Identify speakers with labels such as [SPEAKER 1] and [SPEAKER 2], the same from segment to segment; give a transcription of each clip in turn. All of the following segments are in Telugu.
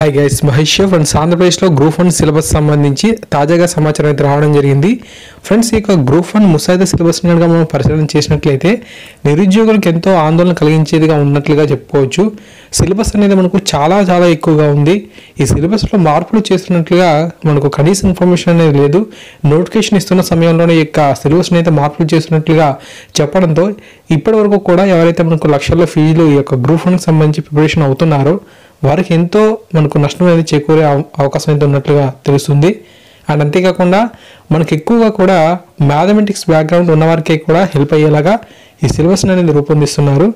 [SPEAKER 1] Hi guys, Mahesh friends. ఆంధ్రప్రదేశ్లో గ్రూప్ 1 సిలబస్ సంబంధించి తాజాగా సమాచారం అయితే రావడం జరిగింది. ఫ్రెండ్స్, ఈ యొక్క గ్రూప్ 1 ముసాయిదా సిలబస్ కనుక మనం పరిశీలన చేసినట్లయితే నిరుద్యోగులకు ఎంతో ఆందోళన కలిగించేదిగా ఉన్నట్లుగా చెప్పుకోవచ్చు. సిలబస్ అనేది మనకు చాలా ఎక్కువగా ఉంది. ఈ సిలబస్లో మార్పులు చేస్తున్నట్లుగా మనకు కనీస ఇన్ఫర్మేషన్ అనేది లేదు. నోటిఫికేషన్ ఇస్తున్న సమయంలోనే ఈ యొక్క సిలబస్ని అయితే మార్పులు చేస్తున్నట్లుగా చెప్పడంతో ఇప్పటి వరకు కూడా ఎవరైతే మనకు లక్షల్లో ఫీజులు ఈ యొక్క గ్రూప్ 1కి సంబంధించి ప్రిపరేషన్ అవుతున్నారో వారికి ఎంతో మనకు నష్టం అనేది చేకూరే అవకాశం అయితే ఉన్నట్లుగా తెలుస్తుంది. అండ్ అంతేకాకుండా మనకు ఎక్కువగా కూడా మ్యాథమెటిక్స్ బ్యాక్గ్రౌండ్ ఉన్నవారికి కూడా హెల్ప్ అయ్యేలాగా ఈ సిలబస్ అనేది రూపొందిస్తున్నారు.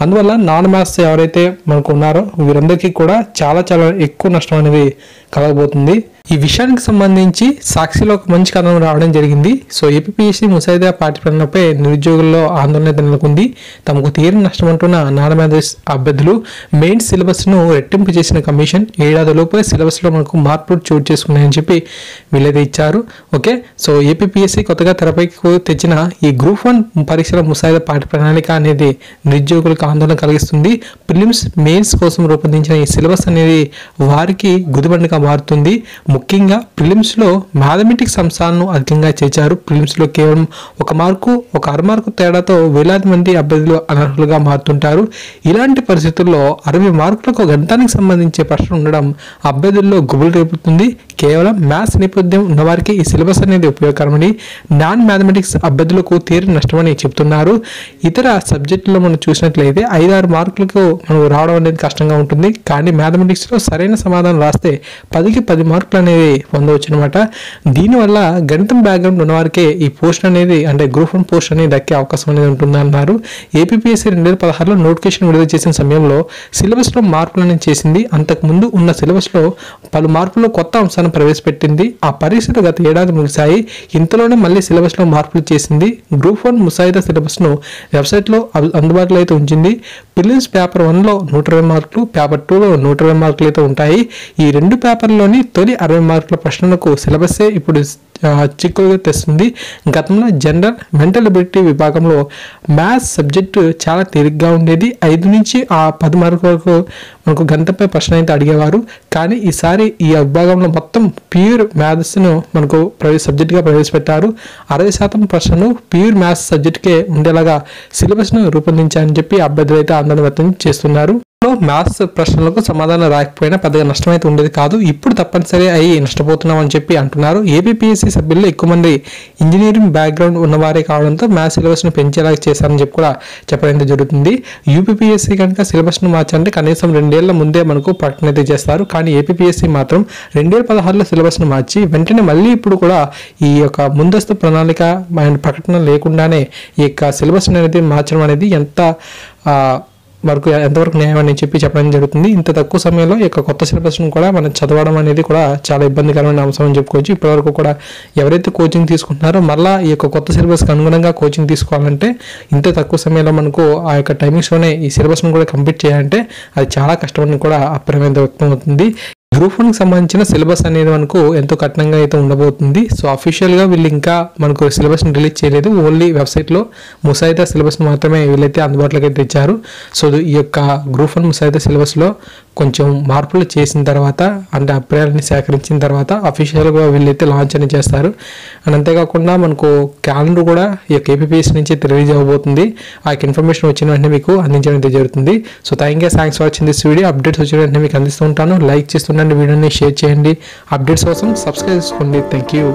[SPEAKER 1] అందువల్ల నాన్ మ్యాథ్స్ ఎవరైతే మనకు ఉన్నారో వీరందరికీ కూడా చాలా ఎక్కువ నష్టం అనేది కలగబోతుంది. ఈ విషయానికి సంబంధించి సాక్షిలో ఒక మంచి కథనం రావడం జరిగింది. సో ఏపీఎస్సీ ముసాయిదా పాఠ్యక్రమంపై నిరుద్యోగుల్లో ఆందోళన నెలకొంది. తమకు తీరని నష్టం అంటున్న నాన్ మ్యాథ్స్ అభ్యర్థులు మెయిన్ సిలబస్ను రెట్టింపు చేసిన కమిషన్ ఏడాదిలోపే సిలబస్లో మనకు మార్పులు చోటు చేసుకున్నాయని చెప్పి వీళ్ళైతే ఇచ్చారు. ఓకే, సో ఏపీఎస్సీ కొత్తగా తెరపైకి తెచ్చిన ఈ గ్రూప్ 1 పరీక్షల ముసాయిదా పాఠ్య ప్రణాళిక అనేది నిరుద్యోగులకు ఆందోళన కలిగిస్తుంది. ప్రిలిమ్స్ మెయిన్స్ కోసం రూపొందించిన ఈ సిలబస్ అనేది వారికి గుదిబండగా మారుతుంది. ముఖ్యంగా ప్రిలిమ్స్లో మ్యాథమెటిక్స్ అంశాలను అధికంగా చేర్చారు. ప్రిలిమ్స్లో కేవలం ఒక మార్కు, ఒక అర మార్కు తేడాతో వేలాది మంది అభ్యర్థులు అనర్హులుగా మారుతుంటారు. ఇలాంటి పరిస్థితుల్లో 60 మార్కులకు గణితానికి సంబంధించే ప్రశ్న ఉండడం అభ్యర్థుల్లో గుబులు రేపుతుంది. కేవలం మ్యాథ్స్ నేపథ్యం ఉన్నవారికి ఈ సిలబస్ అనేది ఉపయోగకరమని, నాన్ మ్యాథమెటిక్స్ అభ్యర్థులకు తీరని నష్టమని చెప్తున్నారు. ఇతర సబ్జెక్టులో మనం చూసినట్లయితే 5-6 మార్కులకు మనం రావడం అనేది కష్టంగా ఉంటుంది. కానీ మ్యాథమెటిక్స్లో సరైన సమాధానం రాస్తే 10కి 10 మార్కులు అనేది పొందవచ్చు అనమాట. దీనివల్ల గణితం బ్యాక్గ్రౌండ్ ఉన్నవారికే ఈ పోస్ట్ అనేది అంటే గ్రూప్ 1 పోస్ట్ అనేది దక్కే అవకాశం అనేది ఉంటుందన్నారు. ఏపీఎస్సీ 2016లో నోటిఫికేషన్ విడుదల చేసిన సమయంలో సిలబస్లో మార్పులు అనేది చేసింది. అంతకుముందు ఉన్న సిలబస్లో పలు మార్పులు కొత్త అంశాన్ని ప్రవేశపెట్టింది. ఆ పరీక్షలు గత ఏడాది ముగిశాయి. ఇంతలోనే మళ్ళీ సిలబస్లో మార్పులు చేసింది. గ్రూప్ 1 ముసాయిదా సిలబస్ను వెబ్సైట్లో అందుబాటులో అయితే ఉంచింది. ప్రిలిమ్స్ పేపర్ 1లో 120 మార్కులు, పేపర్ 2లో 120 మార్కులు అయితే ఉంటాయి. ఈ రెండు పేపర్లోని తొలి 60 మార్కుల ప్రశ్నలకు సిలబస్సే ఇప్పుడు చిక్కులుగా తెస్తుంది. గతంలో జనరల్ మెంటల్ ఎబిలిటీ విభాగంలో మ్యాథ్స్ సబ్జెక్టు చాలా తేలిగ్గా ఉండేది. 5 నుంచి 10 మార్కుల వరకు మనకు గణితంపై ప్రశ్న అయితే అడిగేవారు. కానీ ఈసారి ఈ విభాగంలో మొత్తం ప్యూర్ మ్యాథ్స్ను మనకు సబ్జెక్టుగా ప్రవేశపెట్టారు. 60% ప్రశ్నలు ప్యూర్ మ్యాథ్స్ సబ్జెక్టుకే ఉండేలాగా సిలబస్ను రూపొందించారని చెప్పి అభ్యర్థులు అయితే ఆందోళన వ్యక్తం చేస్తున్నారు. మ్యాథ్స్ ప్రశ్నలకు సమాధానం రాకపోయినా పెద్దగా నష్టం అయితే ఉండేది కాదు. ఇప్పుడు తప్పనిసరి అయ్యి నష్టపోతున్నాం అని చెప్పి అంటున్నారు. ఏపీఎస్సీ సభ్యుల్లో ఎక్కువ మంది ఇంజనీరింగ్ బ్యాక్గ్రౌండ్ ఉన్నవారే కావడంతో మ్యాథ్స్ సిలబస్ను పెంచేలా చేశారని చెప్పి కూడా చెప్పడం జరుగుతుంది. యూపీఎస్సీ కనుక సిలబస్ను మార్చాలంటే కనీసం 2 ఏళ్ల ముందే మనకు ప్రకటన అయితే చేస్తారు. కానీ ఏపీఎస్సీ మాత్రం 2016లో సిలబస్ను మార్చి వెంటనే మళ్ళీ ఇప్పుడు కూడా ఈ యొక్క ముందస్తు ప్రణాళిక ప్రకటన లేకుండానే ఈ యొక్క సిలబస్ అనేది మార్చడం అనేది ఎంతవరకు న్యాయం అని చెప్పి చెప్పడం జరుగుతుంది. ఇంత తక్కువ సమయంలో ఈ యొక్క కొత్త సిలబస్ను కూడా మనం చదవడం అనేది కూడా చాలా ఇబ్బందికరమైన అంశం అని చెప్పుకోవచ్చు. ఇప్పటివరకు కూడా ఎవరైతే కోచింగ్ తీసుకుంటున్నారో మళ్ళీ ఈ యొక్క కొత్త సిలబస్కి అనుగుణంగా కోచింగ్ తీసుకోవాలంటే ఇంత తక్కువ సమయంలో మనకు ఆ యొక్క టైమింగ్స్లోనే ఈ సిలబస్ను కూడా కంప్లీట్ చేయాలంటే అది చాలా కష్టమని కూడా అభిప్రాయం వ్యక్తం అవుతుంది. గ్రూప్ 1కి సంబంధించిన సిలబస్ అనేది మనకు ఎంతో కఠినంగా అయితే ఉండబోతుంది. సో అఫీషియల్గా వీళ్ళు ఇంకా మనకు సిలబస్ని రిలీజ్ చేయలేదు. ఓన్లీ వెబ్సైట్లో ముసాయిదా సిలబస్ని మాత్రమే వీళ్ళైతే అందుబాటులోకి అయితే తెచ్చారు. సో ఈ యొక్క గ్రూప్ 1 ముసాయిదా సిలబస్లో కొంచెం మార్పులు చేసిన తర్వాత అంటే అభిప్రాయాలని సేకరించిన తర్వాత అఫీషియల్గా వీళ్ళైతే లాంచ్ అని చేస్తారు. అండ్ అంతేకాకుండా మనకు క్యాలెండర్ కూడా ఈ యొక్క ఏపీఎస్సీ నుంచి రిలీజ్ అవ్వబోతుంది. ఆ యొక్క ఇన్ఫర్మేషన్ వచ్చిన వెంటనే మీకు అందించడం అయితే జరుగుతుంది. So thanks for watching this video. Updates వచ్చిన వెంటనే మీకు అందిస్తూ ఉంటాను. లైక్ చేస్తుండండి, వీడియోని షేర్ చేయండి. అప్డేట్స్ కోసం సబ్స్క్రైబ్ చేసుకోండి. Thank you.